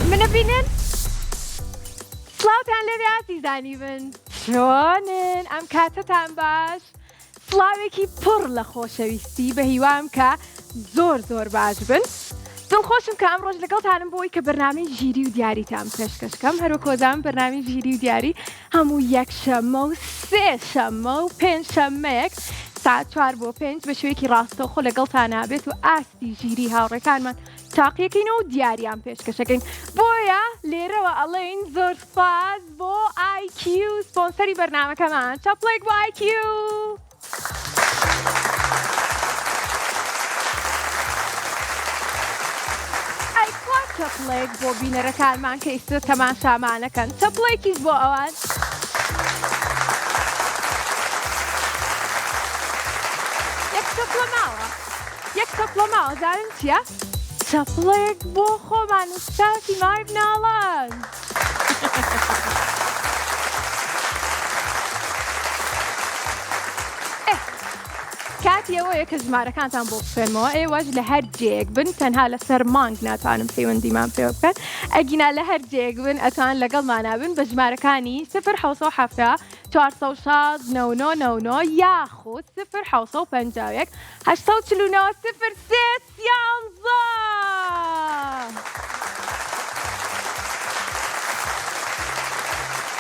منە بینن سڵاوتان لەبێ ئازیزانی من چۆنن ئەم کاتتان باش سڵاوێکی پڕ لە خۆشەویستی بە هیوام کە زۆر باش بن دڵخۆشم کە ئەم ڕۆژ لەگەڵتانم بۆی کە بەرنامەی ژیری و دیاریتان پێشکەشکەم هەروە کۆزان بەرنامەی ژیری و دیاری هەموو یەکشەممە و سێشەممە و پێنجشەممەیەک ساعت 4 بۆ 5 بە شوەیەکی ڕاستەوخۆ لەگەڵتان نابێت و ئاستی ژیری هاوڕێکانمان تاقیەکەینەوە و دیاریان پێشکەشەکەین بۆیە لێرەوە ئەڵێین زۆر سپاس بۆ IQ سپۆنسەری بەرنامەکەمان چاپڵێک بۆ IQ چەپڵێک بۆ بینەرەکانمان کە ئیستا تەماشامانەکەن چەپڵێکیش بۆ ئەوان یەک چەپڵە ماوە زانن چییە؟ چەپڵێک بۆ خۆمان وستاسی مای بناڵان کاتی ئەوەیە کە ژمارەکانتان بۆ بخوێنمەوە ئێوەش لە هەر جێک بن تەنها لەسەر مانگ ناتوانم پەیوەندیمان پێ بکەن ئەگینا لە هەر جێک بن ئەتوان لەگەڵمانە بن بە ژمارەکانی 0 460 99 یاخود 0 551 849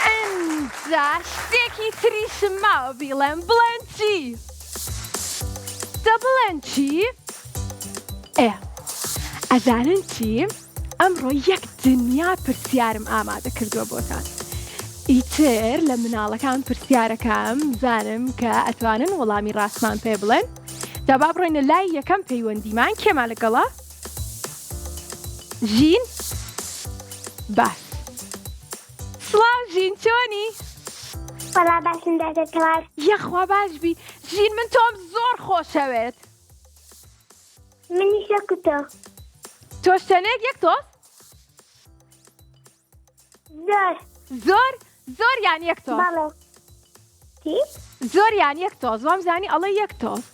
ئەنجا شتێکی تریشم ماوە بیڵێم بڵێن چی؟ بڵێن چی؟ ئەزانن چی؟ ئەمڕۆ یەک دنیا پرسیارم ئامادە کردووە بۆتان ئیتر لە مناڵەکان پرسیارەکەم زانم کە ئەتوانن وەڵامی ڕاستمان پێ بڵێن دا با بڕۆینە لای یەکەم پەیوەندیمان کێمان لەگەڵا؟ ژین؟ باش سڵاو ژین چۆنی؟ وەڵا باشم دەکەوار یەخوا باشبی ژین من تۆم زۆر خۆشەوێت منیش وەکو تۆ تۆش چەندێک یەک تۆست؟ زۆر یان یەک تۆست؟ بەڵێ چی؟ زۆر یان یەک تۆست وام زانی ئەڵێ یەک تۆست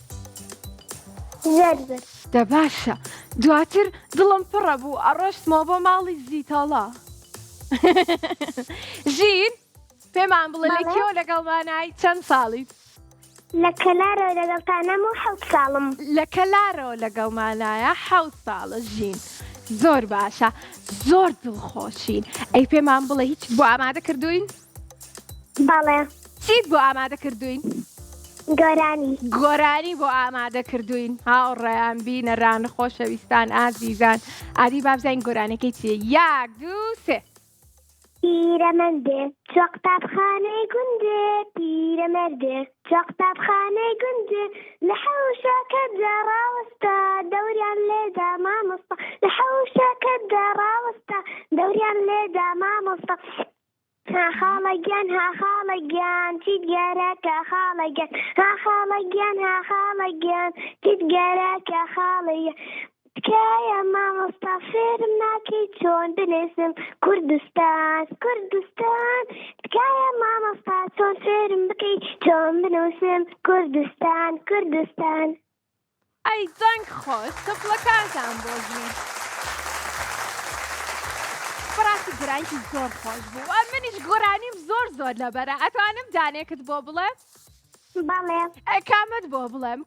زۆر دە باشە دواتر دڵم پڕە بوو ئەڕۆشتمەوە بۆ ماڵی زیتەڵا ژین پێمان بڵێ لە کێوە لەگەڵمانای چەند ساڵیت؟ لە کەلارەوە لەگەڵتانەم و 7 ساڵم لە کەلارەوە لەگەڵمانایە 7 ساڵە ژین زۆر باشە زۆر دڵخۆشین ئەی پێمان بڵێ هیچ بۆ ئامادە کردوین؟ بەڵێ چیت بۆ ئامادە کردوین؟ گۆرانی بۆ ئامادە کردوین هاوڕێیان بینەران خۆشەویستان ئازیزان ئادی بابزین گۆرانەکەی چیە؟ 1 2 3 پیرەمەردێ چوە قوتابخانەی گوندێ پیرەمەردێ چوە قوتابخانەی گوندێ لە حەوشەکەتدا ڕاوەستە دەوریان لێدا مامۆستا لە حەوشەکەتدا ڕاوەستە دەوریان لێدا مامۆستا ها خاڵەگیان ها خاڵەگیان چیت گەرەکە خاڵەگیان ها خاڵەگیان ها خاڵەگیان چیت گەرەکە خاڵەیە تکایە مامۆستا فێرم ناکەی چۆن بنێسم کوردستان تکایە مامۆستا چۆن فێرم بکەی چۆن بنووسم کوردستان ئەی جەنگ خۆش چەپڵەکانتان بۆ ژین بەڕاستی گۆرانیکی زۆر خۆش بوو منیش گۆرانیم زۆر لەبەرە ئەتوانم دانێکت بۆ بڵێ؟ بەڵێ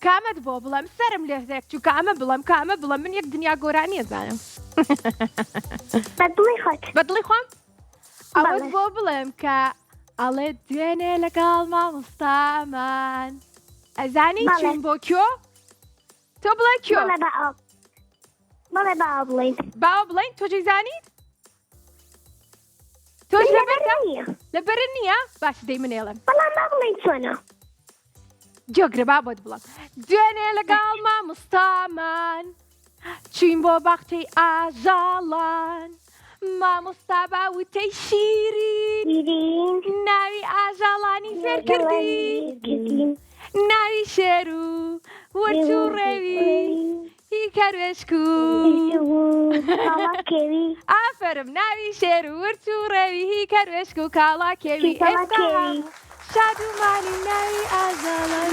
کامت بۆ بڵێم سرم لێک چوو کامە بڵێم من یەک دنیا گۆرانی ئەزانم بەدڵی خۆم ئەوەت بۆ بڵێم کە ئەڵێ دوێنێ لەگەڵ مامۆستامان ئەزانی چین بۆ کۆ؟ تۆ بڵێ کۆ؟ بەڵێ باوە بڵێن تۆ جێزانیت؟ تۆش لەبەرن نییە؟ باش دەی منێڵم بەڵام با بڵێن چۆنە جۆگرە با بۆت بڵم دوێنێ لەگەڵ مامۆستامان چوین بۆ باخچەی ئاژاڵان مامۆستا باوتەی شیرین ناوی ئاژاڵانی فێر کردین ناوی شێر و وەرچ و ڕێوی هی کەروێشک و ئافرم ناوی شێر و ورچ و ڕێوی هی کەروێشک و کاڵا کێوی ئێستا شادومانی ناوی ئاژاڵان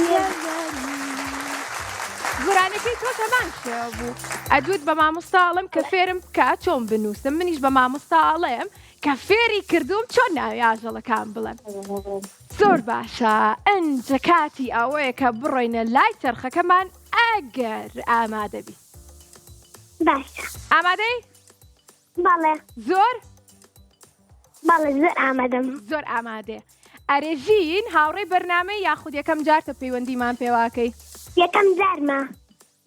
گۆرانەکەی تۆ هەمان شێوە بوو ئەدوت بە مامۆستاڵم کە فێرم بکە چۆن بنووسم منیش بە مامۆستاڵێم کە فێری کردوم چۆن ناوی ئاژەڵەکان بڵێم زۆر باشە ئەنجە کاتی ئەوەیە کە بڕۆینە لای چەرخەکەمان ئەگەر ئامادەبی باشە ئامادەی؟ بەڵێ زۆر؟ بەڵێ زۆر ئامادەم زۆر ئامادێ ئەرێژین هاوڕێی بەرنامەی یاخود یەکەم جارتە پەیوەندیمان پێواکەی یەکەم جارمە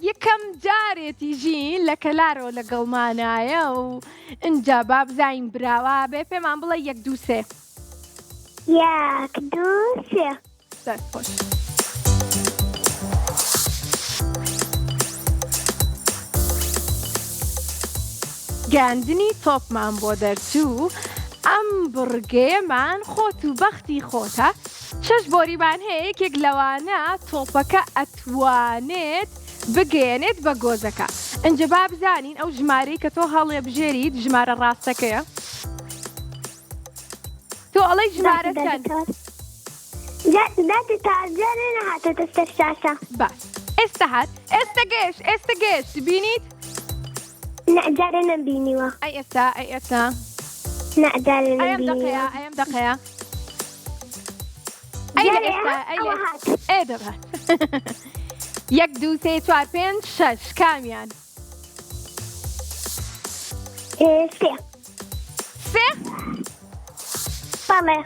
یەکەم جارێتی ژین لە کەلارەوە لەگەڵمانایە و ئینجا با بزانین براوە بێ پێمان بڵێ 1 2 3 1 2 3 زۆر خۆش گاندنی تۆپمان بۆ دەرچوو ئەم بڕگەیەمان خۆت و بەختی خۆتە شەش بۆریبان هەیە یەکێک لەوانە تۆپەکە ئەتوانێت بگەێنێت بە گۆزەکە ئەنجە با بزانین ئەو ژمارەی کە تۆ هەڵێ بژێریت ژمارە ڕاستەکەیە تۆ ئەڵەی ژمارە چەند دادی تاجارە نەهاتێتە سەر شاشە باش ئێستا هات ئێستا گەشت بینیت نەجارە نەبینیوە ئەی ئێستا نەجارە ئەم دقەیە ئەی لە ئێستا ئەی دەبات 1 2 3 4 5 6 کامیان سێ بەڵێ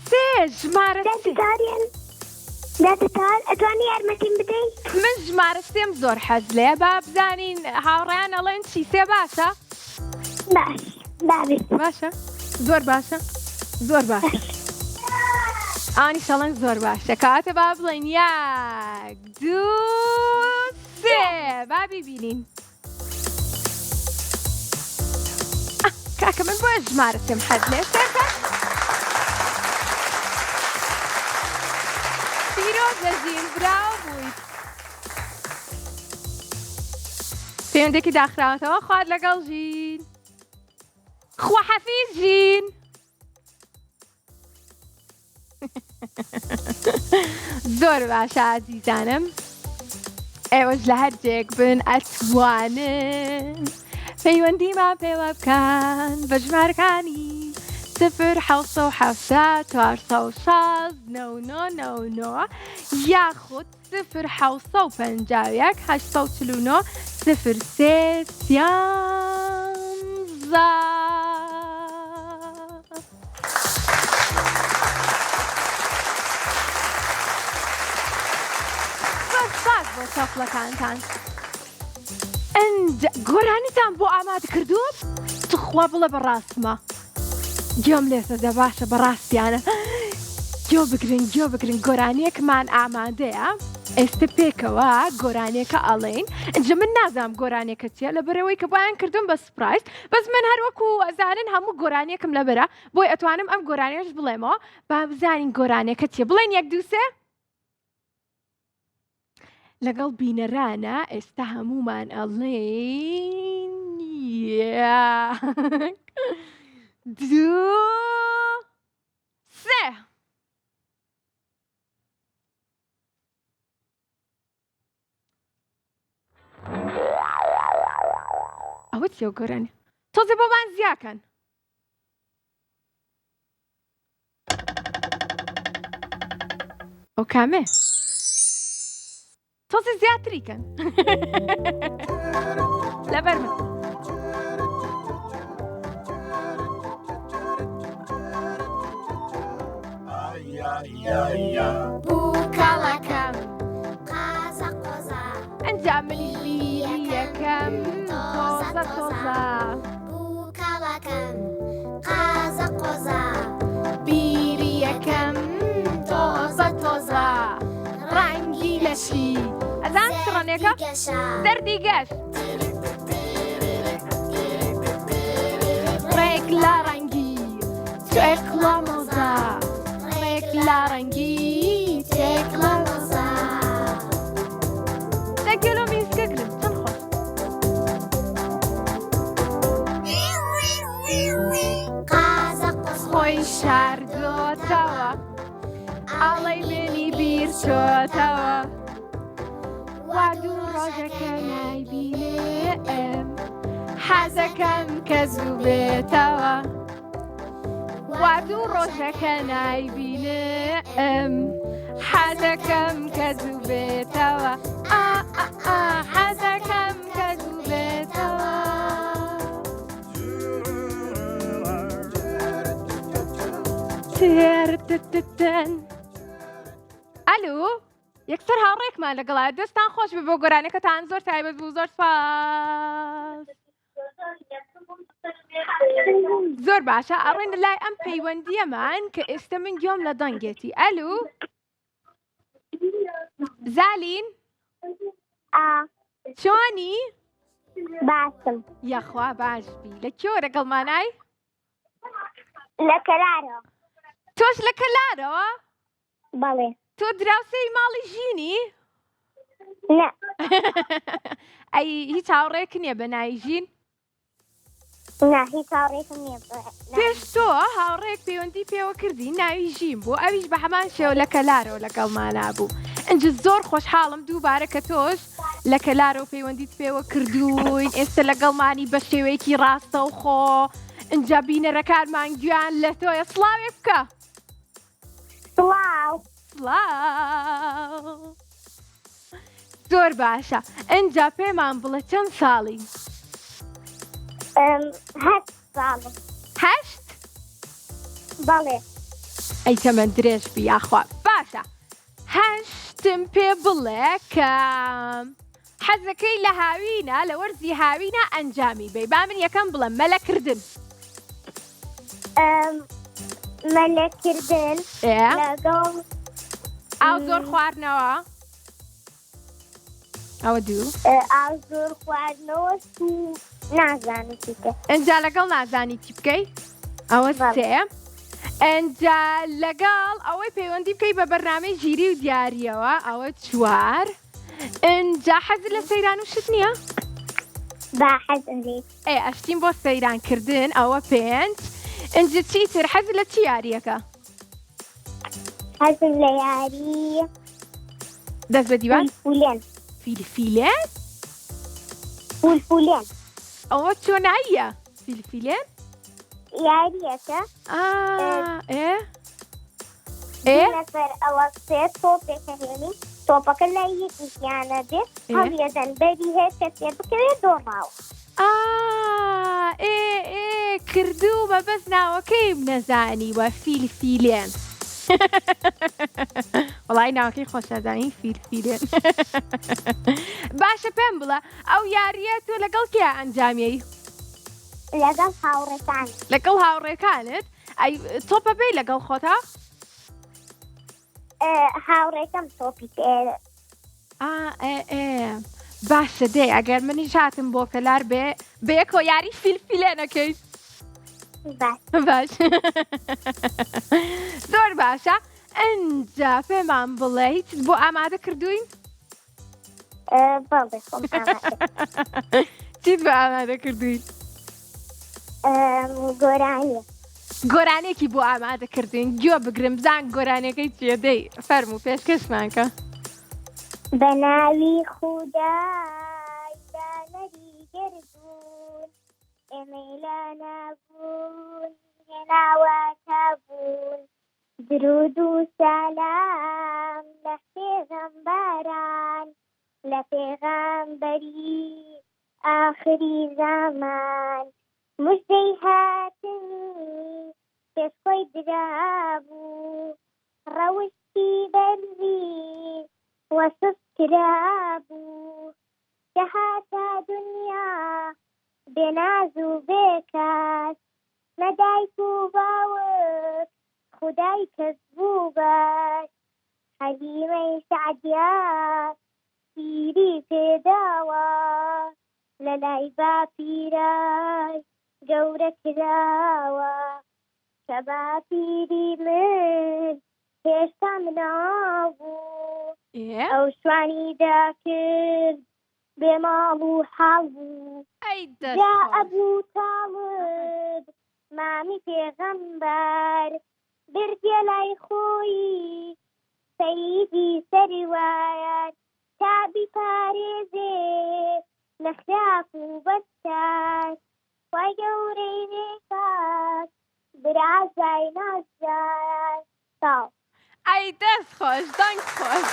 سێ ژمارە دادی تار ئەتوانی یارمەتیم بدەیت من ژمارە سێم زۆر حەز لێ با بزانین هاوڕێیان ئەڵێن چی سێ باشە باش بابێت باشە زۆر باشە زۆر باشە ئانی شەڵەن زۆر باشە کاتە با بڵێن 1 2 3 با ببینین کاکە من بۆ ژمارە سێم حەز لێ سێکە پیرۆزەژین براو بوویت پەیوەندێکی داخراوەتەوە خوارد لەگەڵ ژین خواحەفیز ژین زۆر باشە ئازیزانم ئێوەش لە هەر جێک بن ئەتوانن پەیوەندیمان پێوە بکەن بە ژمارەکانی 0 7 4 9 یاخود 0 751 849 0 3 بۆ چاپڵەکانتان گۆرانیتان بۆ ئامادە کردووە تخوا بڵە بەڕاستمە گوێم لێسەدە باشە بەڕاستیانە گوێ بگرن گۆرانیەکمان ئامادەیە ئێستا پێکەوە گۆرانیەکە ئەڵێن ئەنجە من نازام گۆرانیەکە چیە لە بەرەوەی کە بۆیان کردم بە سپرایز بەس من هەروەکو ئەزانن هەموو گۆرانیەکم لەبەرە بۆی ئەتوانم ئەم گۆرانیەش بڵێمەوە با بزانین گۆرانیەکە چیە بڵێن 1 2 3 لەگەڵ بینەرانە ئێستا هەمومان ئەڵێن 1 2 3 ئەوە چیە گۆرانیە تۆزێ بۆمان زیاکەن ئەو کامێ تۆزی زیاتریکەن لەبەر من بووکەڵەکەم قازە قۆزە ئەنجام منیش بیری یەکەم تۆزە بووکەڵەکەم قازە قۆزە بیری یەکەم تۆزە ڕەنگی لەشی ئەزان ڕەنێکە دەردی گەشت ڕێک لە ڕەنگی تێک لە مۆزە ڕێک لە ڕەنگی تێک لە مۆزە دەگەلۆ میسکە گرن چەند خۆش قازە قۆز خۆی شاردۆتەوە ئاڵەی بێنی بیر چۆتەوە وا دوو ڕۆژەکە نایبینێم حەزەکەم کە زوو بێتەوە وادوو ڕۆژەکە نایبینێم حەزەکەم کە زوو بێتەوە حەزەکەم کە زوو بێتەوە ئەلو یەکسەر هاوڕێکمان لەگەڵا دەستان خۆش بێ بۆ گۆرانەکەتان زۆر تایبەت بوو زۆر سپاس زۆر باشە ئەڕێن لای ئەم پەیوەندیەمان کە ئێستا من گوێم لە دەنگێتی ئەلو زالین چۆنی باشم یەخوا باش بی لە کێوە لەگەڵمانای لە کەرارەوە تۆش لە کەلارەوە بەڵێ تۆ دراوسەی ماڵی ژینی نە ئەی هیچ هاوڕێک نییە بە ناوی ژین نا هیچ هاوڕێکم نییە پێش تۆ هاوڕێک پەیوەندی پێوە کردی ناوی ژین بوو ئەویش بە هەمان شێوە لە کەلارەوە لەگەڵمانە بوو ئەنج زۆر خۆشحاڵم دووبارە کە تۆش لە کەلارەوە پەیوەندیت پێوە کردوین ئێستا لەگەڵمانی بە شێوەیەکی ڕاستە و خۆ ئەنجا بینەرەکانمان گویان لە تۆیە سڵاوێ بکە سڵاو سڵاو زۆر باشە ئەنجا پێمان بڵێ چەند ساڵی هەشت ساڵم هەشت بەڵێ ئەی تەمەەن درێژ بی یاخوا باشە هەشتم پێ بڵێ کە حەزەکەی لە هاوینە لە وەرزی هاوینە ئەنجامی بێ با من یەکەم بڵێ مەلەکردن مەلەکردن لەگەڵ ئاو زۆر خواردنەوە ئەوە دوو ئاو زۆر خواردنەوە و نازانم چیکە ئەنجا لەگەڵ نازانی چی بکەی ئەوە سێ ئەنجا لەگەڵ ئەوەی پەیوەندی بکەی بە بەرنامەی ژیری و دیاریەوە ئەوە چوار ئەنجا حەزت لە سەیران و شت نییە با حەزم لێت ئەشتین بۆ سەیرانکردن ئەوە پێنج ئەنجا چیتر حەزت لە چی یاریەکە حەزم لە یاری دەست بە دیوان فولفولێن فیلفیلێن فولفولێن ئەوە چۆناییە فیلفیلێن یاریەکە نەفەر ئەوە سێ تۆپێکە هێنی تۆپەکە لای یەکیشیانە بێت هەڵیەدەن بەری هەیە کەسێ بکەوێت دۆڕاوە کردوو بە بەس ناوەکەیم نەزانی وە فیلفیلێن وەڵای ناوەکەی خۆشەزانی فیلفیلێن باشە پێم بڵە ئەو یاریە تۆ لەگەڵ کێ ئەنجامیەی لەگەڵ هاوڕێکان لەگەڵ هاوڕێکانت ئەی تۆپە بێی لەگەڵ خۆتا هاوڕێکەم تۆپی تێرە باشە دێ ئەگەر منیش هاتم بۆ کەلار بێ کۆ یاری فیلفیلێنەکەی باش زۆر باشە ئەنجا پێمان بڵێ هیچ بۆ ئامادە کردوین بەڵێ خۆم چیت بۆ ئامادە کردوین گۆرانیە گۆرانێکی بۆ ئامادە کردوین گوێ بگرم بزان گۆرانەکەی چیە دەی فەرموو پێشکەشمانکە بە ناوی خودای دانەری گردون ئێمەی لە نەبوون هێناوەتە بوون درود و سەلام لە پێغەمبەران لە پێغەمبەری ئاخری زەمان مژدەی هاتنی پێشخۆی درابوو ڕەوشی بەرزی وەسف کرابوو کە هاتە دنیا بێناز و بێکات نەدایک و باوک خودای کەس بوو بەش حەلیمەی سەعدیا پیری پێداوە لە لای باپیرای گەورە کراوە کە باپیری من هێشتا منابوو ئەو شوانی داکرد بێماڵ و حاڵ بوو جا ئەبوو تاڵب مامی پێغەمبەر بردیە لای خۆی سەیدی سەروایەت تا بیپارێزێ لەخراپ و بەستات وای گەورەی نێکات برازای نازدار تاو ئەی دەست خۆش دەنگ خۆش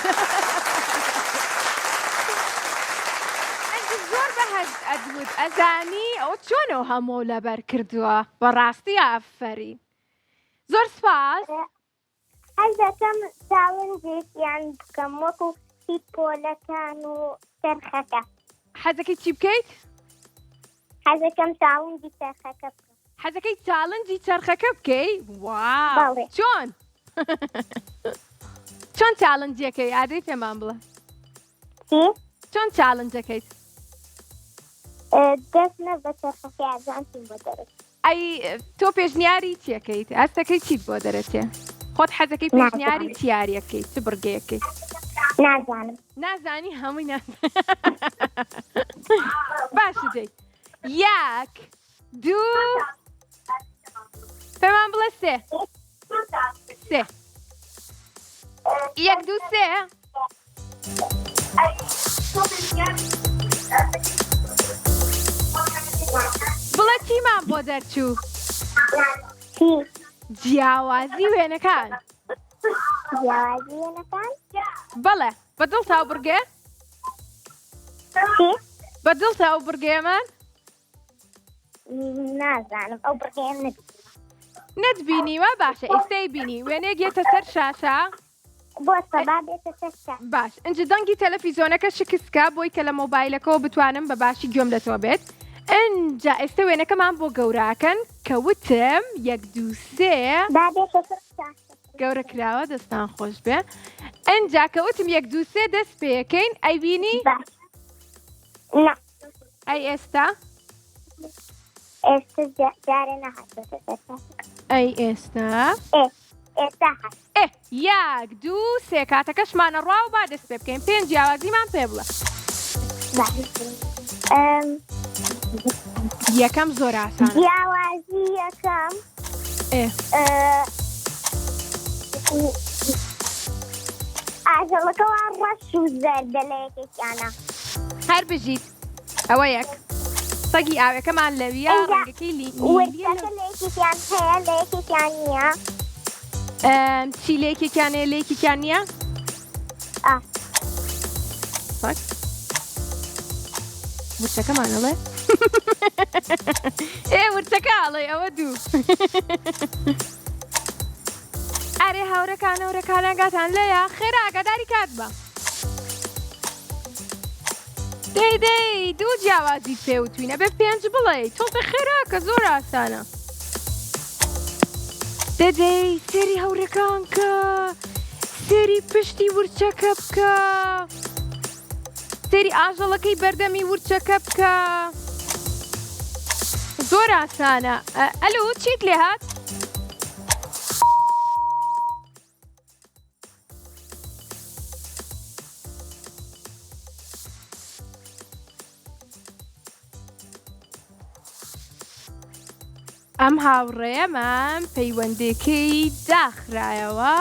زۆر بەهەز ئەدوت ئەزانی ئەو چۆنەوە هەموو لەبەر کردووە بەڕاستی ئافەرین زۆر سپاس هەر دەکەم چاوەنجێکیان بکەم وەکو هیچ پۆلەکان و چەرخەکە حەزەکەی چی بکەیت؟ حەزەکەم چاوەنجی چەرخەکە بکەم حەزەکەی چاڵنجی چەرخەکە بکەی؟ واو بەڵێ. چۆن؟ چۆن چاڵنجەکەی ئادەی پێمان بڵێ چی؟ چۆن چاڵنجەکەیت؟ دەستنە بە چەرخەکە ئازانتیم بۆ دەرێت ئەی تۆ پێشنیاری چیەکەیت؟ ئەستەکەی چیت بۆ دەرەچێ؟ خۆت حەزەکەی پێشنیاری چیاریەکەی چ بڕگەیەکەی؟ نازانم نازانی هەمووی نازانی باشە دەی یەک دوو پێمان بڵێ سێ یەک دوو سێ بڵێ چیمان بۆ دەرچوو چی؟ جیاوازی وێنەکان جیاوازی وێنەکان؟ بەڵێ بەدڵتا ئەو بڕگێ چی؟ بەدڵتا ئەو بڕگێمان نازانم ئەو بڕگەیەم نەبی نەتبینیوە باشە ئێستای بینی وێنەیەک یێتە سەر شاشە بۆ سەبا بێتە سەرشا باش ئەنج دەنگی تەلەڤیزۆنەکە شکستکە بۆی کە لە مۆبایلەکەەوە بتوانم بە باشی گوێم لەتەوە بێت ئەنجا ئێستا وێنەکەمان بۆ گەوراکەن کە وتم یەک دوو سێ با بێتە سەرشا گەورە کراوە دەستان خۆش بێ ئەنجا کە وتم یەک دوو سێ دەست پێەکەین ئەی بینی باش نا ئەی ئێستا ئێستا جارێ نەهاتێتە سەرشا ئەی ئێستا ئێستا هات یەک دوو سێ کاتەکەشمانە ڕوا و با دەست پێ بکەین پێنج جیاوازیمان پێ بڵە یەکەم زۆر ئاسانە جیاوازی یەکەم ئاژەڵەکەوان ڕەش و زەردە لە یەکێکیانە هەر بژیت ئەوە یەک سەگی ئاوەکەمان لەویە ڕەنگەکەی وردەکە لە یەکێکیان هەیە لە یەکێکیان نییە چی لە یەکێکیان هەیە لە یەکێکیان نییە ورچەکەمانەڵێ ورچەکە ئاڵێ ئەوە دوو ئەرێ هاوڕەکانەکانەگاتان لێیە خێرا ئاگاداری کات بە دەی دوو جیاوازی پێوتوینە بێ پێنج بڵێ تۆڵتە خێرا کە زۆر ئاسانە دەدەی سێری هەوڕەکان کە سێری پشتی ورچەکە بکە سێری ئاژەڵەکەی بەردەمی ورچەکە بکە زۆر ئاسانە ئەلو چیت لێ هات؟ ئەم هاوڕێیەمان پەیوەندێکەی داخرایەوە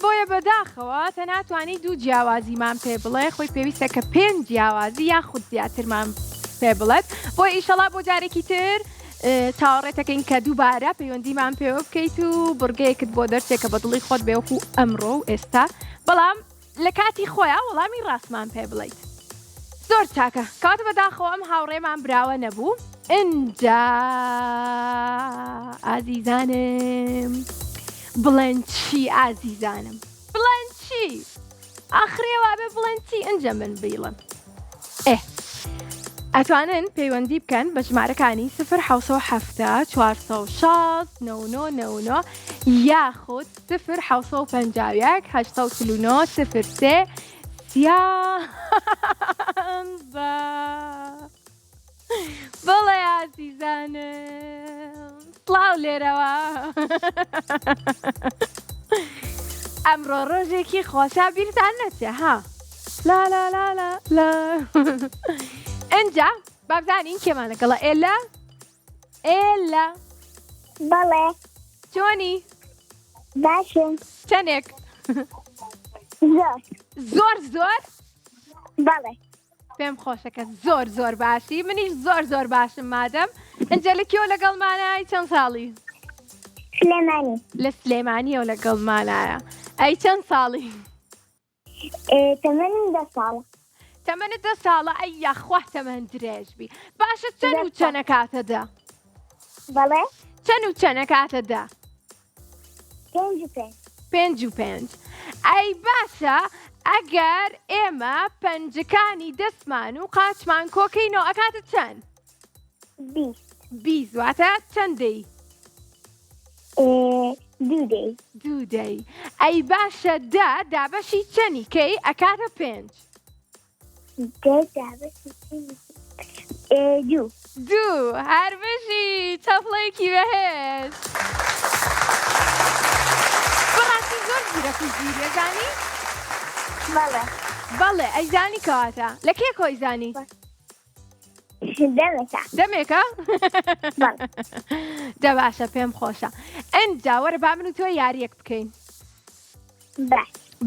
بۆیە بەداخەوە تەناتوانی دوو جیاوازیمان پێ بڵێ خۆی پێویستە کە پێنج جیاوازی یاخود زیاترمان پێ بڵێت بۆی ئیشەڵا بۆ جارێکی تر چاوەڕێتەکەین کە دووبارە پەیوەندیمان پێوە بکەیت و بڕگەیەکت بۆ دەرچێت کە بە دڵی خۆت بێوەکو ئەمڕۆ و ئێستا بەڵام لە کاتی خۆیان وەڵامی ڕاستمان پێ بڵیت زۆر چاکە کاتە بەداخەوە ئەم هاوڕێمان براوە نەبوو ئینجا ئازیزانم بڵێن چی ئازیزانم بڵێن چی ئاخرێوا بێ بڵێن چی ئەنجە من بیڵم ئەتوانن پەیوەندی بکەن بە ژمارەکانی 0 406 99 یاخود 0 751 839 03 بڵێ ئازیزانم سڵاو لێرەوە ئەمڕۆ ڕۆژێکی خۆشە بیرتان نەچێ ها لا لا لا لا لا ئەنجا بابزانین کێمانەگەڵە ئێلە بەڵێ چۆنی باشم چەندێک زۆر زۆر بەڵێ پێم خۆشەکە زۆر باشی منیش زۆر باشم مادەم ئەنجەلێکیەوە لەگەڵمانای چەند ساڵی سلێمانی لە سلێمانیەوە لەگەڵمانایە ئەی چەند ساڵی تەمەنم 10 ساڵە تەمەنت 10 ساڵە ئەی یاخوا تەمەن درێژبی باشە چەند و چەنە کاتەدا بەڵێ چەند و چەنە کاتەدا 5 و 5 5 ئەی باشە ئەگەر ئێمە پەنجەکانی دەستمان و قاچمان کۆکەینەوە ئەکاتە چەند 20 واتە چەندەی 2 دوودەی ئەی باشە دابەشی چەنی کەی ئەکاتە 5 دوو هەربژی چەپڵێکی بەهێز بەڕاستی زۆر زیرەک و زیرەزانی بەڵێ ئەیزانی کەواتە لە کێ کۆی زانی دەمێکە دە باشە پێم خۆشە ئەنجا وەرە با من و تۆ یاریەک بکەین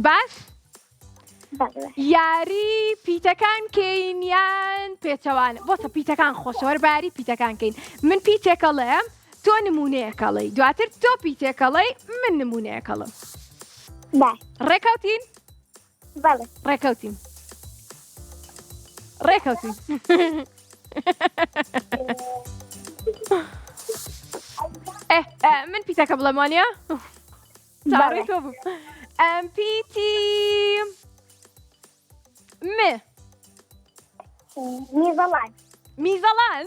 باش یاری پیتەکان کەین یان پێچەوانە بۆتە پیتەکان خۆشەوەر باری پیتەکان کەین من پیتێکەڵێم تۆ نمونەیەکەڵی دواتر تۆ پیتێکەڵی من نمونەیەکەڵم ڕێکەوتین ڕێکەوتین من پیتەکە بڵێم وانە چاڕێ تۆ بوو ئەم پیتی میزەڵان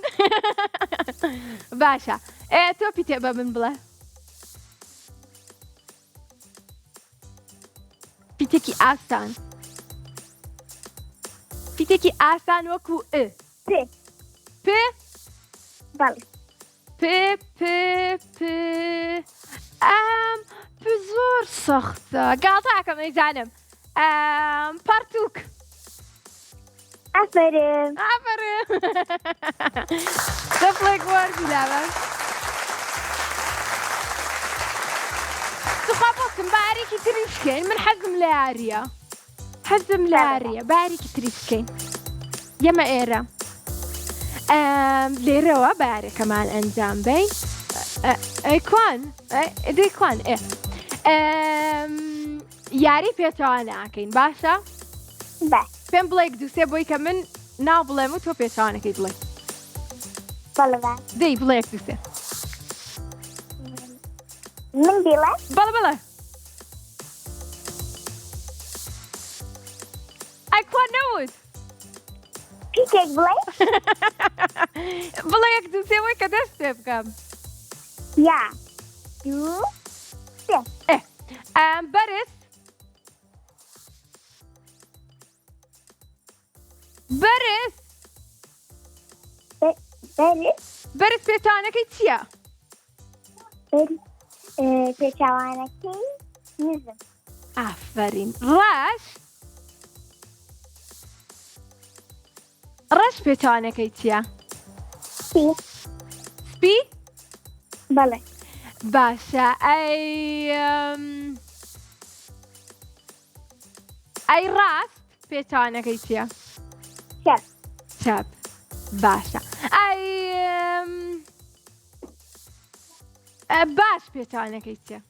باشە تۆ پیتێ بە من بڵێ پیتێکی ئاسان وەکو ئەم زۆر سەختە گاڵتاکەم ئەیزانم پەرتووک ئافرین دەفڵێک وەرگی لاوە تخوا بۆکم بارێکی تری بکەین من حەزم لە یاریە بارێکی تری بکەین یەمە ئێرە لێرەوە بارێکەمان ئەنجام بین دەیکوان یاری پێچەوە ناکەین باشە پێم بڵێک دووسێ بۆی کە من ناو بڵێم و تۆ پێچوانەکەی بڵێ دەی بڵێک دووسێ من بڵێ بەڵێ ئەکوان نەوت پیتێک بڵێ بڵێک دووسێ بۆی کە دەست پێ بکەم بەرز پێچوانەکەی چییە؟ پێچاوانەکەی نزم ئافرین ڕەش پێچوانەکەی چییە؟ سپی؟ بەڵێ باشە ئەی ڕاست پێچوانەکەی چییە؟ چەپ باشە باش پێچوانەکەی چییە؟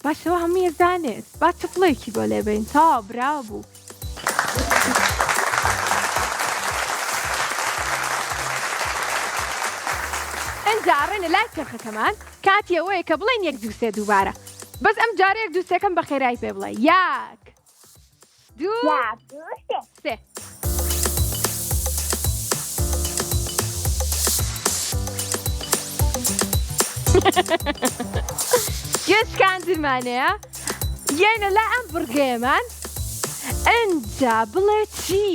باشەوە هەموو ێزانێت با چپڵێکی بۆ لێبین تا براو بوو ئەنجاڕێنە لای چرخەکەمان کاتی ئەوەیە کە بڵێن یەک دووسێ دووبارە بەس ئەم جارە یەک دووسێکەم بە خێرایی پێ بڵێ یاک دوو سێ گوێچکاندرمانەیە یەنە لا ئەم بڕگەیەمان ئەنجا بڵێ چی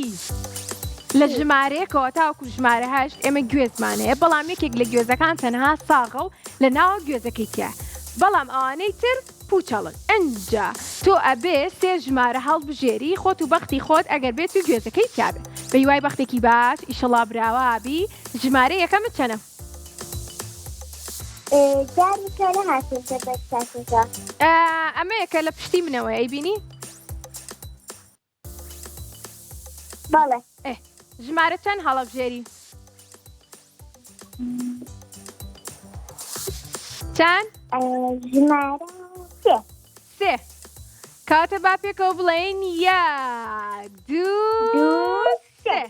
لە ژمارەیەکەوە تاوەکو ژمارە هەشت ئێمە گوێزمانەیە بەڵام یەکێک لە گوێزەکان تەنها ساغە و لە ناوە گوێزەکەی تیا بەڵام ئەوانەی تر پوچەڵن ئەنجا تۆ ئەبێ سێ ژمارە هەڵبژێری خۆت و بەختی خۆت ئەگەر بێت و گوێزەکەی تیاابێ بە هیوای بەختێکی باش ئیشەڵا براوابی ژمارە یەکەمت چەنە؟ ئەمە یەکە لە پشتی منەوە ئەیبینی؟ بەڵێ ژمارە چەند هەڵەبژێری؟ چەند؟ ژمارە سێ. کاتە با پێکەوە بڵێن یەک دوو سێ.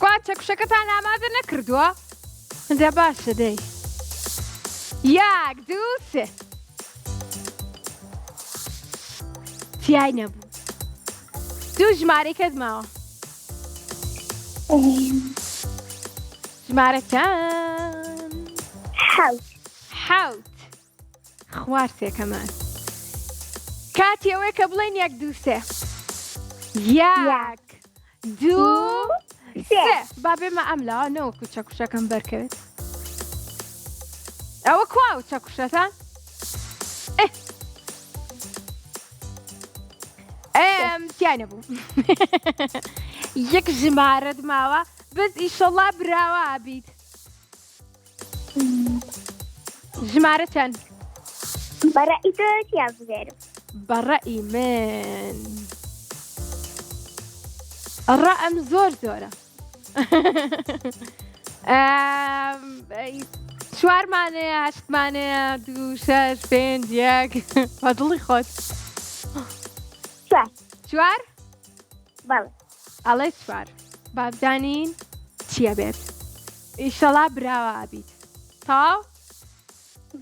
وا چەکوشەکەتان ئامادە نەکردووە؟ دە باشە دەی. یەک دوو سێ. تیای نەبوو. دوو ژمارەیکەت ماوە. ژمارە چەند؟ حەوت. خوار سێکەمان. کاتی ئەوەیە کە بڵێن یەک دوو سێ. یەک دوو سێ. با بێمە ئەم لاوە نەوەکو چەکوشەکەم بەرکەوێت. ئەوە کواوە چەکوشەتان؟ تیای نەبوو. یەک ژمارەت ماوە بەس ئیشەڵا براوە بیت. ژمارە چەند؟ بەڕێی تۆ بژێرم. بەڕێی من ڕەئەم زۆر زۆرە. چوارمانەیە، هەشتمانەیە، دوو، شەش، پێنج، یەک. بە دڵی خۆت. چوار؟ بەڵێ. ئەڵێ چوار. با بزانین چییە بێت. ئیشەڵا براوە بیت. تاو؟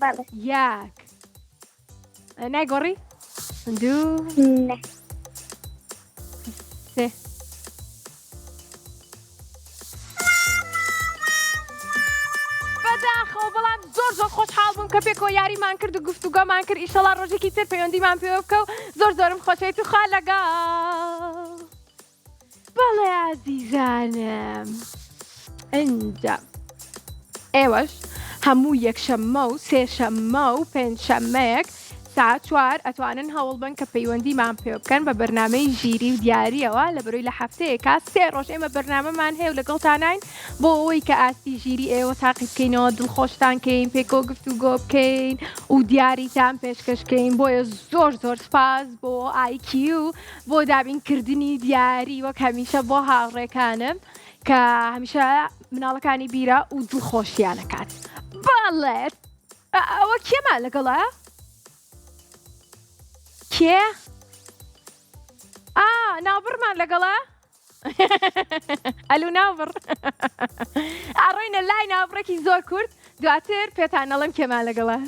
بەڵێ. یەک. نایگۆڕی؟ دوو سێ. بەداخەوە بەڵام زۆر خۆشحاڵ بووم کە پێکەوە یاریمان کرد و گفتوگۆمان کرد. ئیشەڵا ڕۆژێکی تر پەیوەندیمان پێوە بکە و زۆرم خۆشەویت و خوا لەگەڵ. بەڵێ ئازیزانم، ئەنجا ئێوەش هەموو یەکشەممە و سێشەممە و پێنجشەممەیەک ساعت 4 ئەتوانن هەوڵ بن کە پەیوەندیمان پێ بکەن بە بەرنامەی ژیری و دیاریەوە لە بەرۆی لە هەفتەیەکە 3 ڕۆژ ئێمە بەرنامەمان هەیە و لەگەڵتانین بۆ ئەوەی کە ئاستی ژیری ئێوە تاقی بکەینەوە، دڵخۆشتان کەین، پێکەوە گفتوگۆ بکەین و دیاریتان پێشکەشکەین. بۆیە زۆر سپاس بۆ IQ بۆ دابینکردنی دیاری وەک هەمیشە بۆ هاوڕێکانم کە هەمیشە مناڵەکانی بیرە و دڵخۆشیانەکات. بەڵێت ئەوە کێمان لەگەڵە؟ کێ؟ ناوبڕمان لەگەڵە؟ ئەلو ناوبڕ. ئاڕۆینە لای ناوبڕێکی زۆر کورت، دواتر پێتان نەڵێم کێمان لەگەڵە.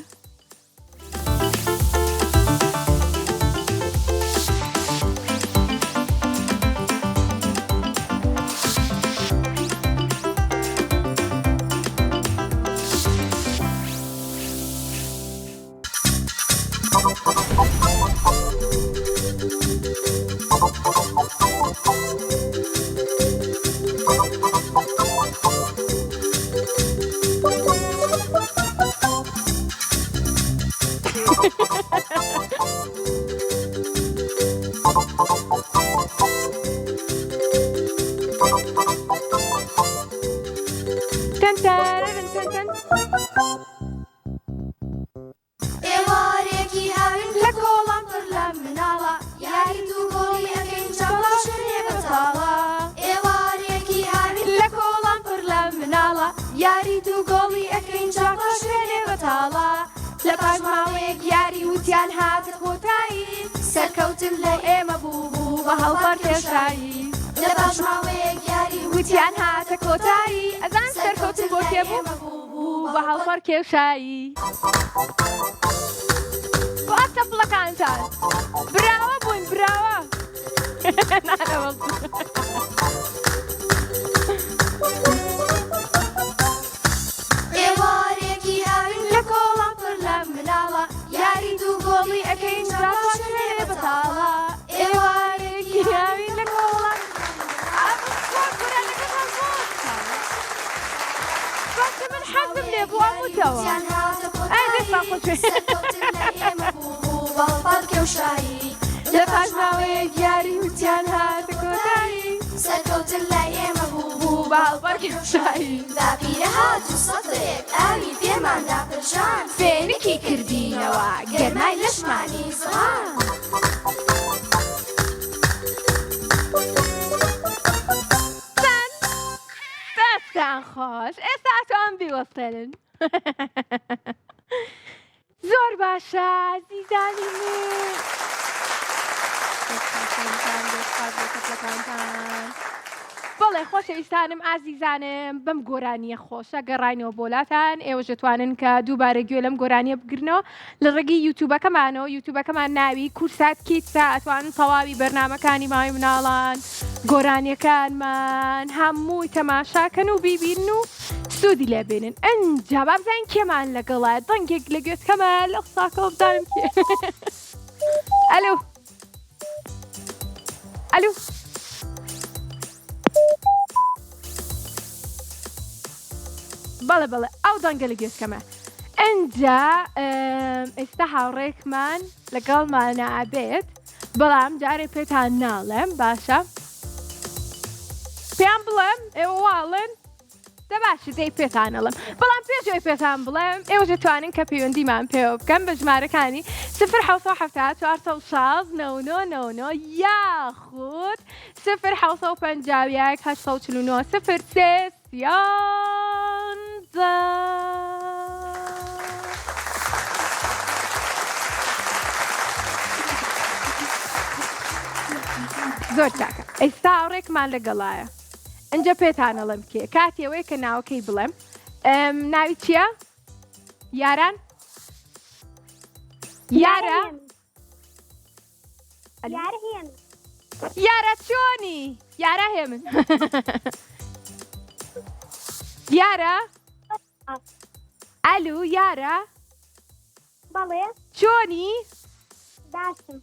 ئێوارێکی هاوین لە کۆڵام پڕ لە مناڵە، یاری دوو گۆڵی ئەکەین جەڵا شوێنێ بەتاڵە. ئێوارێکی هاوین لە کۆڵام پڕ لە مناڵە، یاری دوو گۆڵی ئەکەین جەڵا شوێنێ بەتاڵە. لە پاش ماوەیەک یاری وتیان هاتە کۆتایی، سەرکەوتن لە ئێمە بوو بە هەڵبەر کێشایی. لە پاش ماوەیەک یاری وتیان هاتە کۆتایی، ئەزان سەرکەوتن بۆ کێ بوو بە هەڵبەر کێشایی. واتە پڵەکانتان براوە بووین براوە. ئێوارێکی هاوین لە کۆڵام پڕ لە مناڵە، یاری دوو گۆڵی ئەکەین جەڵا شوێنێ بەتاڵە. ئێوارێکی هاوین لە کۆڵام من حەزم لێ بووە موتەوە. ئەی دەستا خۆشوێ بەڵبەر کێوشایی. لە پاش ماوەیەک یاری وتیان هاتە کۆتایی، سەرکەوتن لە ئێمە بوو بە هەڵبەر کێوشایی. داپیرە هات و سەدرێک ئاوی پێماندا پرژان، فێنکی کردینەوە گەرمای لەشمانی زغان. زۆریان خۆش ئێستا ئەتوان بیوەستێنن زۆر باشە زیزانی من بەڵێ خۆشەویستانم ئازیزانم بەم گۆرانیە خۆشە گەڕاینەوە بۆلاتان ئێوە دەتوانن کە دووبارە گوێ لەم گۆرانیە بگرنەوە لە ڕێگەی یوتیوبەکەمانەوە یوتیوبەکەمان ناوی کورسات کیتسە ئەتوانن تەواوی بەرنامەکانی ماوەی مناڵان گۆرانیەکانمان هەمووی تەماشاکەن و بیبین و سوودی لێبێنن ئەنجا با بزانین کێمان لەگەڵە دەنگێک لە گوێتکەمە لە قساکەوە بزانم کێ ئەلو ئەلو بەڵێ بەڵێ ئەو دەنگە لە گوێتکەمە ئەنجا ئێستا هاوڕێکمان لەگەڵمانە ئابێت بەڵام جارێ پێتان ناڵێم باشە پێیان بڵێم ئێوە واڵن دە باشە دەی پێتانەڵم بەڵام پێشەوەی پێتان بڵێم ئێوە دەتوانن کە پەیوەندیمان پێوە بکەم بە ژمارەکانی 0 یاخود 0 زۆر چاکە ئێستا هاوڕێکمان لەگەڵایە ئەنجە پێتانەڵم کێ کاتێوەی کە ناوەکەی بڵێم ناوی چییە؟ یاران؟ یارە؟ یارە چۆنی؟ یارە هێ من یارە؟ ئەلو یارە؟ بەڵێ چۆنی؟ باشم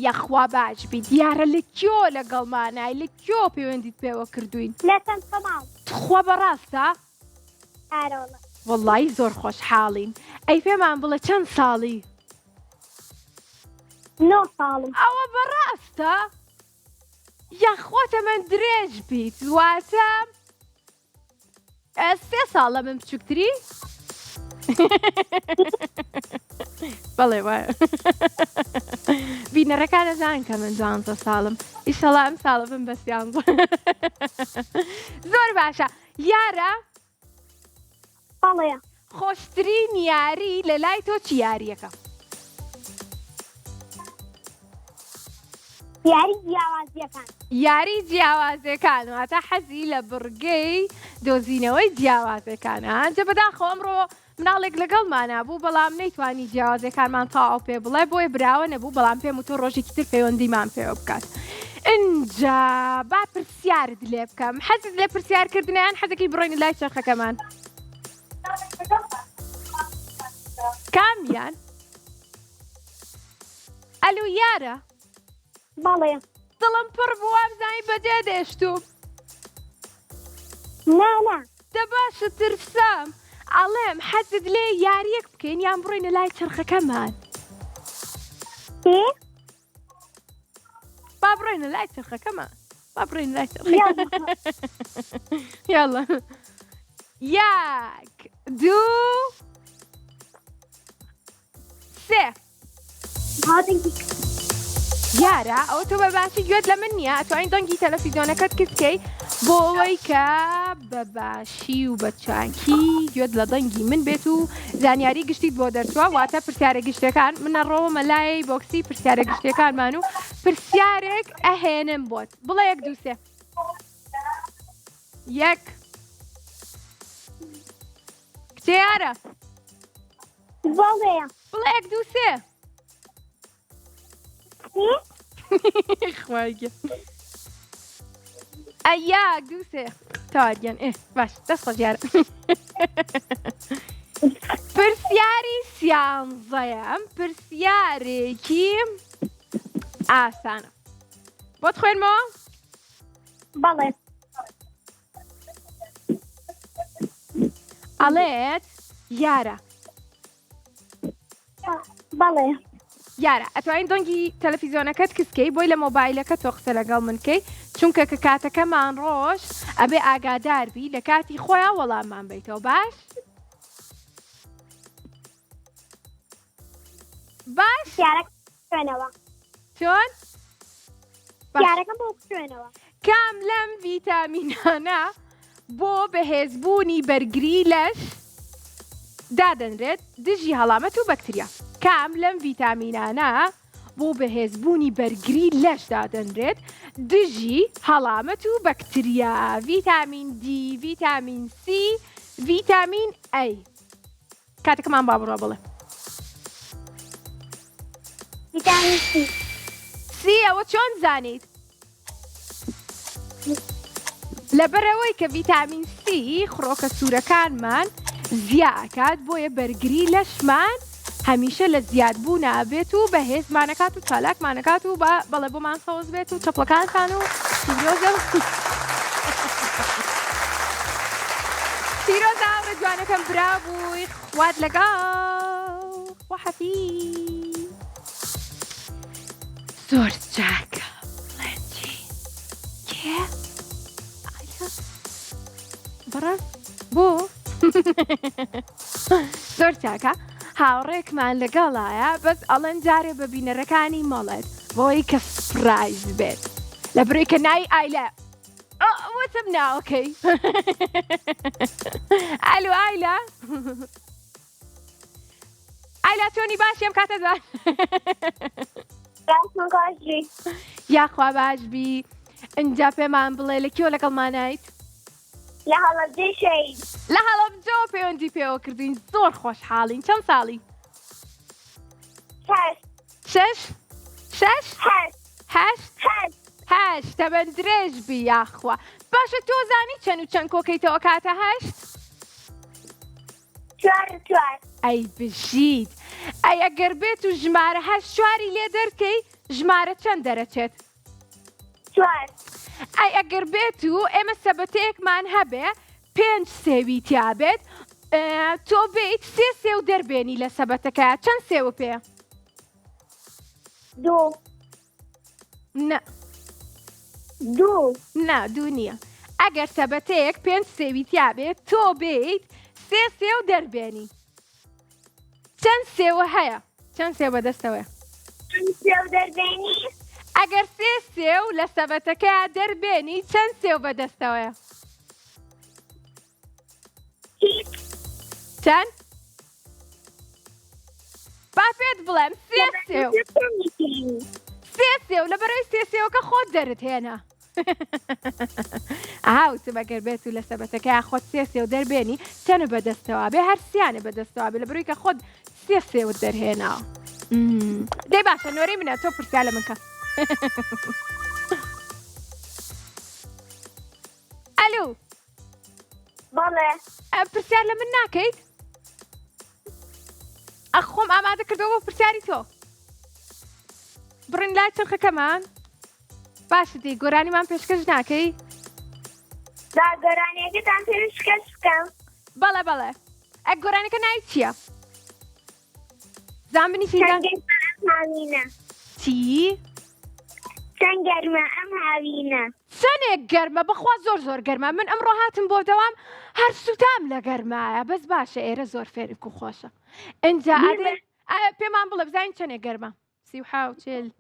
یەخوا باش بیت دیارە لە کۆ لەگەڵمانای لە کۆ پەیوەندیت پێوە کردوین لە چەند سەماڵ خوا بەڕاستە؟ ئارۆڵە وەڵڵی زۆر خۆشحاڵین ئەی پێمان بڵێ چەند ساڵی؟ 9 ساڵم ئەوە بەڕاستە؟ یەخواتە من درێژ بیت واتە 3 ساڵە من بچووکتری؟ بەڵێ وایە بینەرەکان دەزانن کە من 12 ساڵم ئیشەڵا ئەم ساڵە بم بە 13 زۆر باشە یارە بەڵێ خۆشترین یاری لە لای تۆ چی یاریەکە؟ یاری جیاوازیەکان یاری جیاوازەکان واتە حەزی لە بڕگەی دۆزینەوەی جیاوازەکانە ئەنجە بەداخەوە ئەمڕۆ مناڵێک لەگەڵمانە بوو بەڵام نەیتوانی جیاوازەکانمان تەواو پێ بڵێ بۆیە براوە نەبوو بەڵام پێم و تۆ ڕۆژێکی تر پەیوەندیمان پێوە بکات ئینجا با پرسیارت لێ بکەم حەزت لە پرسیارکردنیان حەزێکی بڕۆینە لای چەرخەکەمان کامیان ئەلو یارە بەڵێ دڵم پڕ بووە بزانی بەجێ دێشتوم نا دە باشە ترسام ئەڵێم حەزت لێ یاریەک بکەین یان بڕۆینە لای چرخەکەمان چی؟ با بڕۆینە لای چرخەکەمان با بڕۆینە لای چرخەکەمان یاڵە 1 2 3 یارە ئەو تۆ بەباشی گوێت لە من نییە ئەتوانین دەنگی تەلەڤیزیۆنەکەت کچکەی بۆ ئەوەی کە بەباشی و بەچاکی گوێت لە دەنگی من بێت و زانیاری گشتیت بۆ دەرچووە واتە پرسیارە گشتەکان منە ڕۆوەمە لای بۆکسی پرسیارە گشتەکانمان و پرسیارێک ئەهێنم بۆت بڵێ 1 2 3 1 کچێ یارە بەڵێ بڵێ 1 2 3 خواگە ئەیاک دووسێ تاوارگەن باش دەست خۆشیارە پرسیاری سیانزەیەم پرسیارێکی ئاسانە بۆت خوێنمەوە؟ بەڵێ ئەڵێت یارە بەڵێ یارە ئەتوانین دەنگی تەلەڤیزیۆنەکەت کچکەی بۆی لە مۆبایلەکە تۆ قسە لەگەڵ منکەی چونکە کە کاتەکەمان ڕۆژ ئەبێ ئاگاداربی لە کاتی خۆیان وەڵاممان بیتەوە باش؟ باش؟ یارەکە خوێنەوە چۆن؟ یارەکەم بۆ خوێنەوە کام لەم ڤیتامینانە بۆ بەهێزبوونی بەرگری لەش دادەنرێت دژی هەڵامەت و بەکتریا. کام لەم ڤیتامینانە بۆ بەهێزبوونی بەرگری لەش دادەنرێت دژی هەڵامەت و بەکتریا. ڤیتامین دی، ڤیتامین سی، ڤیتامین ئەی. کاتێکمان با بڕۆ بڵێ. ڤیتامین سی. سی ئەوە چۆن زانیت؟ لەبەرەوەی کە ڤیتامین سی خڕۆکە سوورەکانمان زیاکات بۆیە بەرگری لەشمان هەمیشە لە زیادبوو نابێت و بەهێزمانەکات و چالاکمانەکات و بەڵێ بۆمان سەوز بێت و چەپڵەکانتان و پیرۆزە پیرۆزە ئەوڕە جوانەکەم برابووی خوات لەگەڵ وەحەفیز. زۆر چاکە بڵێنجی کێ؟ بڕە بۆ زۆر چاکە هاوڕێکمان لەگەڵایە بەس ئەڵەن جارێ بە بینەرەکانی مەڵێت بۆی کە سپرایز بێت لە بڕێ کە نای ئایلە وتم ناوەکەی ئالو ئایلا ئایلا چۆنی باشی ئەم کاتەدان یاخوا باشبی ئەنجا پێمان بڵێ لە کێوە لەگەڵمانایت لە هەڵەبجەی شەید لە هەڵەبجەوە پەیوەندی پێوە کردوین زۆر خۆشحاڵین چەند ساڵی؟ شەش هەشت تەبەن درێژ بی یاخوا باشە تۆ زانی چەند و چەند کۆکەیتەوە کاتە هەشت؟ چوار ئەی بژیت ئەی ئەگەر بێت و ژمارە هەشت چواری لێ دەرکەی ژمارە چەند دەرەچێت؟ چوار. ئەی ئەگەر بێت و ئێمە سەبەتەیەکمان هەبێ 5 سێوی تیا بێت تۆ بێیت 3 سێو دەربێنی لە سەبەتەکە چەند سێوە پێ؟ 2. نە 2. نا دوو نییە ئەگەر سەبەتەیەک 5 سێوی تیا بێت تۆ بێیت 3 سێو دەربێنی چەند سێوە هەیە؟ چەند سێو بەدەستەوەە؟ سێو دەربێنی ئەگەر 3 سێو لە سەبەتەکە دەربێنی چەند سێو بەدەستەوەە؟ چەند؟ با پێت بڵێم 3 سێو 3 سێو لە بەرەوەی 3 سێوەکە خۆت دەرت هێنا ئاوتم ئەگەر بێت و لە سەبەتەکە خۆت 3 سێو دەربێنی چەنە بەدەستەوە بێ هەر سیانە بەدەستەوە بێ لە بەرەوەی کە خۆت 3 سێوت دەرهێناوە دەی باشە نۆرەی منە تۆ پرسیار لە من کە ئەلو بەڵێ پرسیار لە من ناکەیت؟ ئەخۆم ئامادە کردەوە بۆ پرسیاری تۆ بڕین لای چرخەکەمان باشە دی گۆرانیمان پێشکەش ناکەی؟ گۆرانیەکەتان پێشکەش بکەم بەڵێ بەڵێ ئەک گۆرانەکە ناوی چییە؟ زان بنیشیدان هاوینە چی؟ چەند گەرمە ئەم هاوینە چەندێک گەرمە بەخوا زۆر گەرمە من ئەمڕۆ هاتم بۆ دەوام هەر سوتام لە گەرمایە بەس باشە ئێرە زۆر فێرک و خۆشە ئەنجا پێمان بڵێ بزانین چەندێک گەرمە 37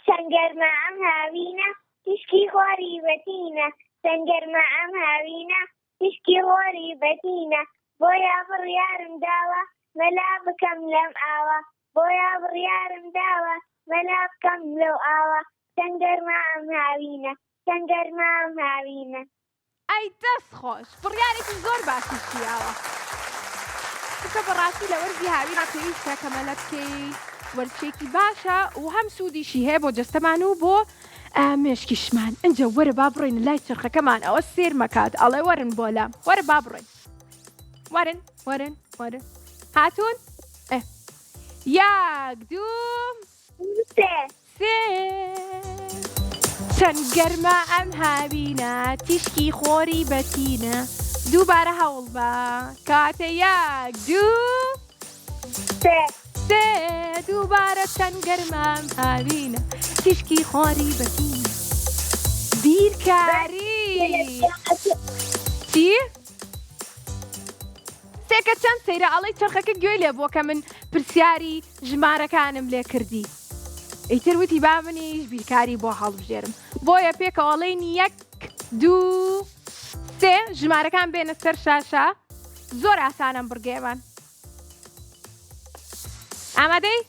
چەند گەرمە ئەم هاوینە تشکی خۆری بەتینە چەند گەرمە ئەم هاوینە تشکی خۆری بەتینە بۆیە بڕیارم داوە مەلا بکەم لەم ئاوە بۆیە بڕیارم داوە مەلا بکەم لەو ئاوە چەند گەرمە ئەم هاوینە چەند گەرمە ئەم هاوینە ئەی دەست خۆش بڕیارێکی زۆر باشی چیاوە کە بەڕاستی لە وەرزی هاوینە پێویستە کە مەلە بکەی وەرچێکی باشە و هەم سوودیشی هەیە بۆ جەستەمان و بۆ مێشکیشمان ئەنجە وەرە با بڕۆین لای چرخەکەمان ئەوە سێر مەکات ئەڵێ وەرن بۆ لام وەرە با بڕۆین وەرن هاتوون؟ یاک دوو سێ چەند گەرمە ئەم هاوینە تیشکی خۆری بەتینە دووبارە هەوڵ بە کاتە یاک دوو سێ دووبارە چەند گەرمە ئەم هاوینە تیشکی خۆری بەتینە بیرکاری چی؟ سێکە چەند سەیرە ئەڵەی چرخەکە گوێ لێ بۆ کە من پرسیاری ژمارەکانم لێ کردی ئیتر وتی با منیش بیرکاری بۆ هەڵبژێرم بۆیە پێکەوەڵێن 1 2 سێ ژمارەکان بێنە سەر شاشە زۆر ئاسانم بڕگێمان ئامادەی؟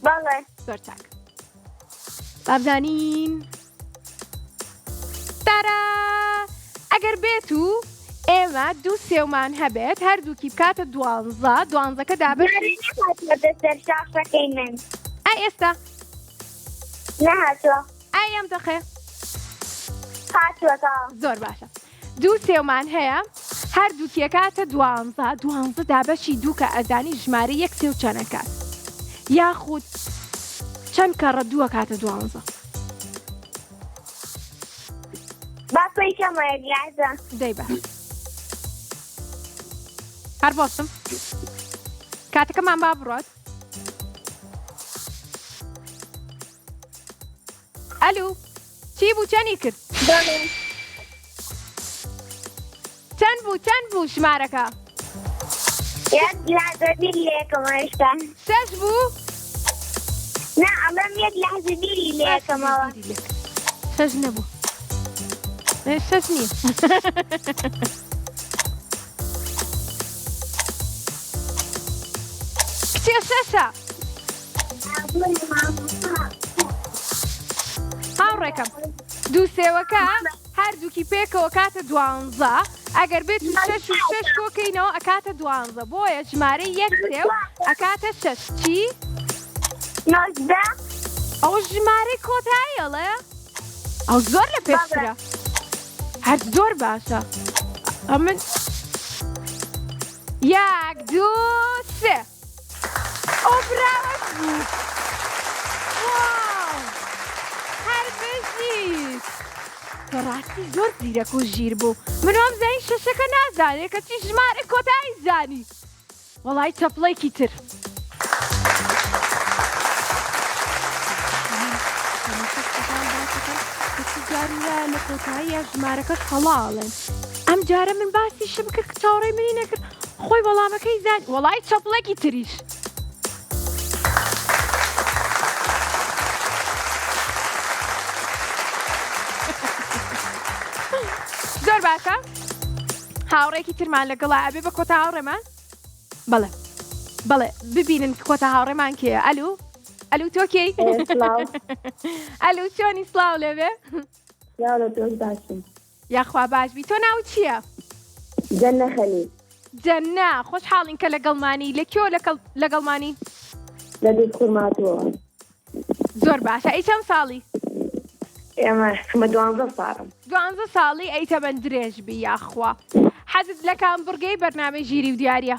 بەڵێ زۆر چاک بابزانین تارا ئەگەر بێت و ئێمە دوو سێومان هەبێت هەردووکی بکاتە 12 دوانزەکە دابەشی نەهاتوە سەر شاخەکەی من ئای ئێستا نەهاتوە ئای ئەم دەخێ هاتووەتەوە زۆر باشە دوو سێومان هەیە هەردووکیە کاتە 12 دابەشی دووکە ئەزانی ژمارە یەک سێ و چەنەکات یاخود چەند کەڕە دووە کاتە 12 باپەی کەمەیەک لازە دەی باش هەر بۆستم کاتەکەمان با بڕۆت ئەلو چی بوو چەنی کرد بەڵێ چەند بوو ژمارەکە یەک لازە بیری لێکەمە هێشتا 6 بوو نا ئەمەم یەک لازە بیری لێکەمەوە 6 نەبوو 6 نییە کچێ 6ە هاوڕێکەم دوو سێوەکە هەردووکی پێکەوە کاتە 12 ئەگەر بێت و 6 و 6 کۆکەینەوە ئەکاتە 12 بۆیە ژمارەی یەک سێو ئەکاتە 6 چی؟ نۆزدە ئەو ژمارەی کۆتاییەڵێ ئەو زۆر لە پێشترە هەر زۆر باشە ئەمن یەک دوو سێ ئەو براوەش بوو واو هەر بژیت تۆ ڕاستی زۆر زیرەک و ژیر بوو من ئەم زانی شەشەکە نازانێ کەچی ژمارە کۆتایی زانی وەڵای چەپڵێکی تر جارە لە کۆتاییە ژمارەکەش هەڵاڵێن ئەم جارە من باسی شم کرد کە چاوەڕێی منی نەکرد خۆی وەڵامەکەی زانی وەڵای چەپڵێکی تریش زۆر باشە هاوڕێکی ترمان لەگەڵا ئەبێ بە کۆتا هاوڕێمان بەڵێ ببینن کۆتا هاوڕێمان کێە ئەلو تۆکەی ئەلو چۆنی سڵاو لێبێ یاڵە تۆش باشم یاخوا باشبی تۆ ناو چییە؟ جەنە خەلیل جەنە خۆشحاڵین کە لەگەڵمانی لە کێوە لەگەڵمانی لە دوو خورماتوە زۆر باشە ئەی چەند ساڵی؟ ئێمە 12 ساڵم 12 ساڵی ئەیتە بەن درێژ بی یاخوا حەزت لە کامبورگەی بەرنامەی ژیری و دیارە؟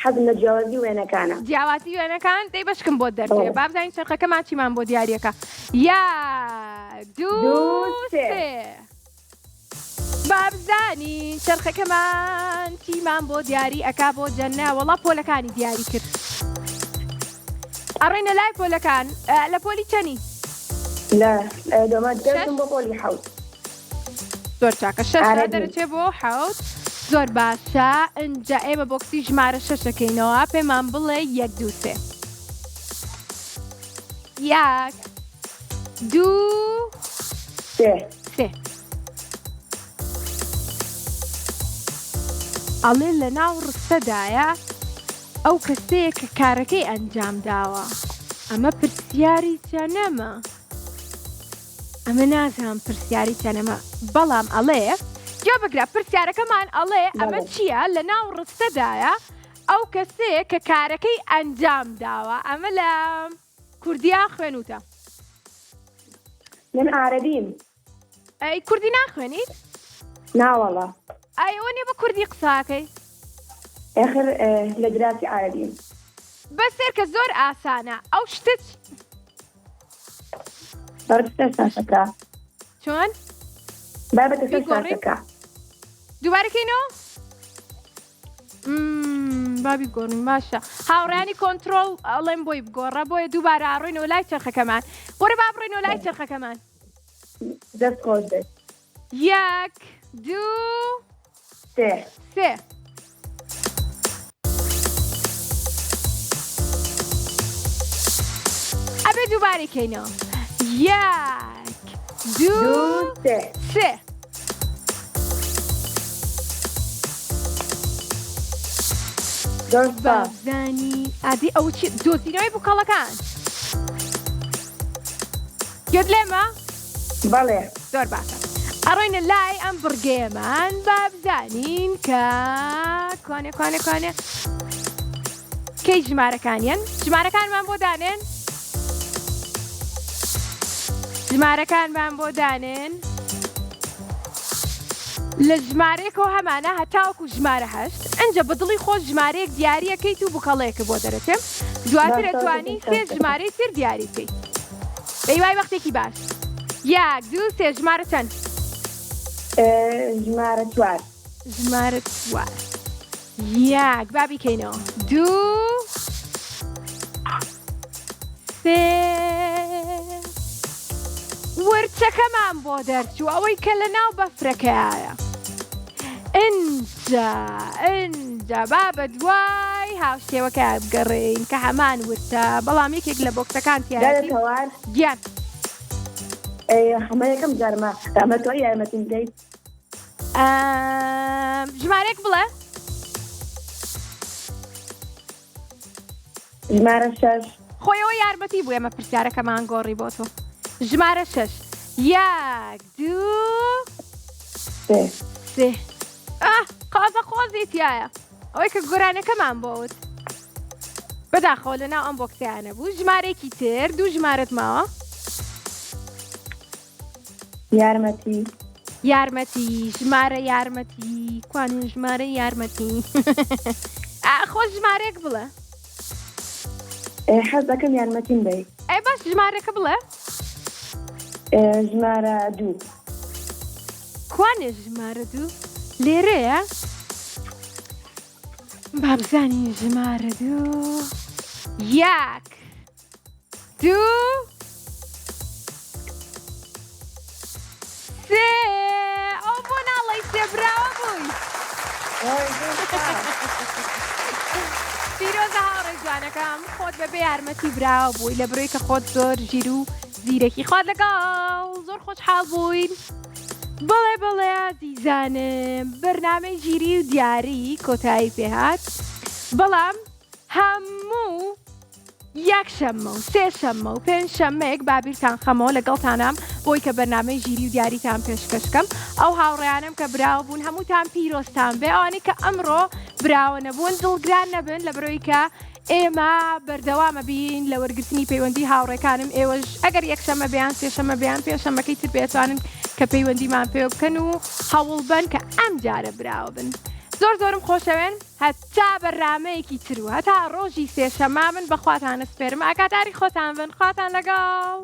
حەزم لە جیاوازی وێنەکانە جیاواتی وێنەکان دەی بەشکم بۆ دەرکێ بابزانین چرخەکەمان چیمان بۆ دیارەکە یەک دوو سێ بابزانین چرخەکەمان چیمان بۆ دیاری ئەکا بۆ جەنە وەڵا پۆلەکانی دیاری کرد ئەڕێنە لای پۆلەکان لە پۆلی چەنی؟ لە دۆمات دەرچم بۆ پۆلی حەوت زۆر چاکە شەش دەرەچێ بۆ حەوت زۆر باشە ئەنجا ئێمە بۆکسی ژمارە شەشەکەینەوە پێمان بڵێ یەک دوو سێ یەک دوو سێ ئەڵێ لە ناو ڕستەدایە ئەو کەسەیە کە کارەکەی ئەنجام داوە ئەمە پرسیاری چەنەمە ئەمە نازانم پرسیاری چەنەمە بەڵام ئەڵێ یا بگرە پرسیارەکەمان ئەڵێ ئەمە چییە لە ناو ڕستەدایە ئەو کەسەیە کە کارەکەی ئەنجام داوە ئەمە لە کوردیا خوێنوتە من عەرەبیم ئەی کوردی ناخوێنیت؟ ناوەڵە ئەوە نیە بە کوردی قساکەی ئێخر لە دراسی عەرەبیم بەسێر کە زۆر ئاسانە ئەو شتت بەربستە ساسەکە چۆن؟ بابەتە سەر ساسەکە دووبارەکەینەوە؟ بابی گۆڕین باشە هاوڕێنی کۆنتڕۆڵ ئەڵێم بۆی بگۆڕە بۆیە دووبارە ئاڕۆینەوە لای چرخەکەمان وەرە با بڕۆینەوە لای چرخەکەمان دەست خۆش بێت یەک دوو سێ ئەبێ دووبارەکەینەوە یەک دوو سێ سێ دۆستا بازانی ئادی ئەو چی دۆزینەوەی بووکەڵەکان گوێت لێمە بەڵێ زۆر باشە ئەڕۆینە لای ئەم بڕگێمان با بزانین کە کوانێ کەی ژمارەکانیان ژمارەکانمان بۆ دانێن ژمارەکانمان بۆ دانێن لە ژمارەیەکەوە هەمانە هەتاوەکو ژمارە هەشت ئەنجە بەدڵی خۆش ژمارەیەک دیاریەکەیت و بووکەڵەیەکە بۆ دەرەچێم دواتر ئەتوانی سێ ژمارەی تر دیاری بکەیت بەیوای وەختێکی باش یەک دوو سێ ژمارە چەند ژمارە چوار ژمارە چوار یەک با بیکەینەوە دوو سێ ورچەکەمان بۆ دەرچوو ئەوەی کە لە ناو بەفرەکەیایە ئینجا با بە دوای هاوشێوەکە بگەڕین کە هەمان ورچە بەڵام یەکێک لە بۆکسەکان تیاتی دەرەوار گیان هەمە یەکەم جارمە ئەمە تۆ یارمەتیم دەیت ژمارەیەک بڵێ ژمارە شەش خۆیەوە یارمەتی بوو ئێمە پرسیارەکەمان گۆڕی بۆ تۆ ژمارە شەش یەک دوو سێ سێ قازە خۆزی تایە ئەوەی کە گۆرانەکەمان بۆوت بەداخەوە لە ناو ئەم بۆکسیانە بوو ژمارێکی تر دوو ژمارەت ماوە یارمەتی ژمارە یارمەتی کوانین ژمارە یارمەتی خۆش ژمارەیەک بڵێ حەز دەکەم یارمەتیم دەیت ئەی باش ژمارەکە بڵێ ژمارە دوو کوانێ ژمارە دوو لێرەیە با بزانین ژمارە دوو یەک دوو سێ ئەو بۆ ناڵی سێبراوە بووی پیرۆزە هاوڕێ جوانەکەم خۆت بەبێ یارمەتی براوە بووی لە بڕۆی کە خۆت زۆر ژیر و زیرەکی خۆت لەگەڵ زۆر خۆشحاڵ بووین بەڵێ ئازیزانم بەرنامەی ژیری و دیاری کۆتایی پێهات بەڵام هەموو یەک شەممە و سێ شەممە و پێنج شەممەیەک بابیرتان خەمەوە لەگەڵتانام بۆی کە بەرنامەی ژیری و دیاریتان پێشکەشکەم ئەو هاوڕێیانم کە براوە بوون هەمووتان پیرۆستان بێ ئەوانەی کە ئەمڕۆ براوە نەبوون دڵگران نەبن لە بەرۆی کە ئێمە بەردەوامە بین لە وەرگرتنی پەیوەندی هاوڕێکانم ئێوەش ئەگەر یەکشەمە بیان سێشەمە بیان پێشەمەکەی تر بێتوانن کە پەیوەندیمان پێ بکەن و هەوڵ بن کە ئەم جارە براوە بن زۆرم خۆشەوێن هەتا بەرنامەیەکی تر و هەتا ڕۆژی سێشەما من بەخواتانە سپێرم ئاگاداری خۆتان بن خواتان لەگەڵ